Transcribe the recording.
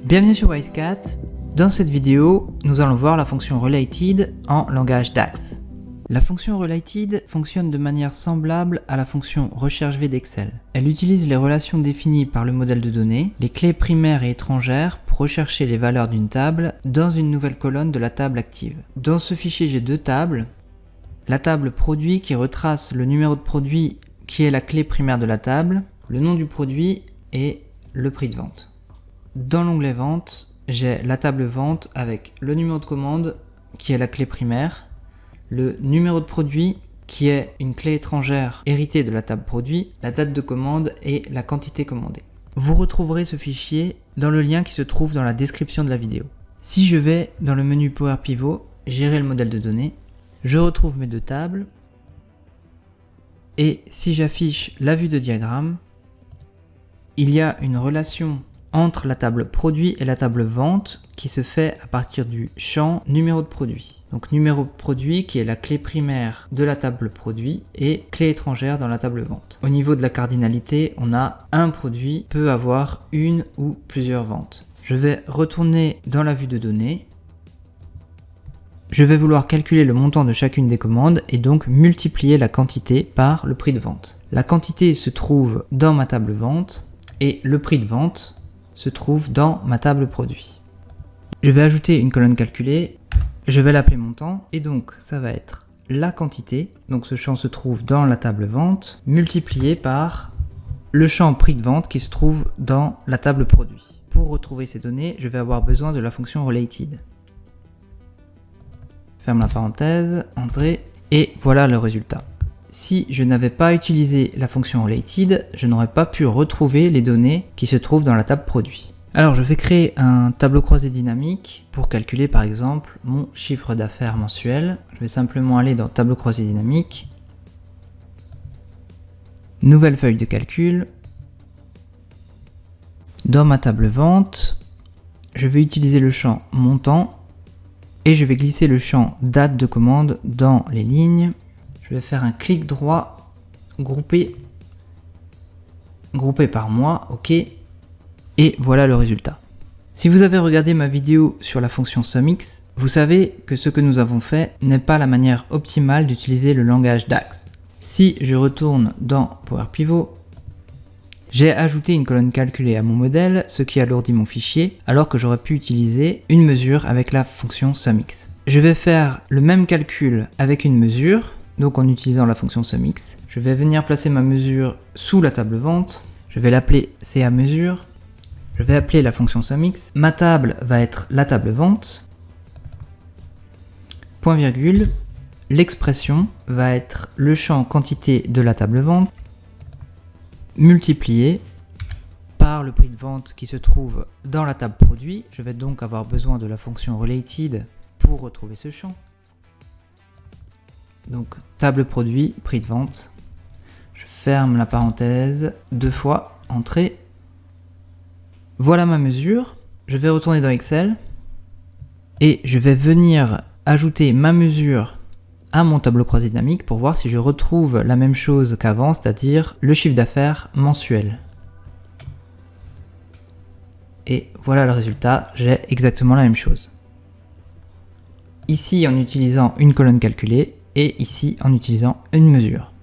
Bienvenue sur WiseCat. Dans cette vidéo, nous allons voir la fonction related en langage DAX. La fonction related fonctionne de manière semblable à la fonction recherche-v d'Excel. Elle utilise les relations définies par le modèle de données, les clés primaires et étrangères pour rechercher les valeurs d'une table dans une nouvelle colonne de la table active. Dans ce fichier, j'ai deux tables. La table produit qui retrace le numéro de produit qui est la clé primaire de la table, le nom du produit et le prix de vente. Dans l'onglet vente, j'ai la table vente avec le numéro de commande qui est la clé primaire, le numéro de produit qui est une clé étrangère héritée de la table produit, la date de commande et la quantité commandée. Vous retrouverez ce fichier dans le lien qui se trouve dans la description de la vidéo. Si je vais dans le menu Power Pivot, gérer le modèle de données, je retrouve mes deux tables et si j'affiche la vue de diagramme, il y a une relation entre la table produit et la table vente qui se fait à partir du champ numéro de produit. Donc numéro de produit qui est la clé primaire de la table produit et clé étrangère dans la table vente. Au niveau de la cardinalité, on a un produit peut avoir une ou plusieurs ventes. Je vais retourner dans la vue de données. Je vais vouloir calculer le montant de chacune des commandes et donc multiplier la quantité par le prix de vente. La quantité se trouve dans ma table vente et le prix de vente se trouve dans ma table produit. Je vais ajouter une colonne calculée, je vais l'appeler montant et donc ça va être la quantité, donc ce champ se trouve dans la table vente, multiplié par le champ prix de vente qui se trouve dans la table produit. Pour retrouver ces données, je vais avoir besoin de la fonction related. Ferme la parenthèse, entrée, et voilà le résultat. Si je n'avais pas utilisé la fonction related, je n'aurais pas pu retrouver les données qui se trouvent dans la table produit. Alors je vais créer un tableau croisé dynamique pour calculer par exemple mon chiffre d'affaires mensuel. Je vais simplement aller dans tableau croisé dynamique, nouvelle feuille de calcul. Dans ma table vente, je vais utiliser le champ montant et je vais glisser le champ date de commande dans les lignes. Je vais faire un clic droit, grouper par mois, ok, et voilà le résultat. Si vous avez regardé ma vidéo sur la fonction SUMX, vous savez que ce que nous avons fait n'est pas la manière optimale d'utiliser le langage DAX. Si je retourne dans Power Pivot, j'ai ajouté une colonne calculée à mon modèle, ce qui alourdit mon fichier, alors que j'aurais pu utiliser une mesure avec la fonction SUMX. Je vais faire le même calcul avec une mesure, donc en utilisant la fonction SUMX. Je vais venir placer ma mesure sous la table vente. Je vais l'appeler CA mesure. Je vais appeler la fonction SUMX. Ma table va être la table vente. Point virgule. L'expression va être le champ quantité de la table vente multiplié par le prix de vente qui se trouve dans la table produit. Je vais donc avoir besoin de la fonction related pour retrouver ce champ. Donc table produit, prix de vente, je ferme la parenthèse, deux fois, entrée. Voilà ma mesure, je vais retourner dans Excel et je vais venir ajouter ma mesure à mon tableau croisé dynamique pour voir si je retrouve la même chose qu'avant, c'est-à-dire le chiffre d'affaires mensuel. Et voilà le résultat, j'ai exactement la même chose. Ici en utilisant une colonne calculée, et ici en utilisant une mesure.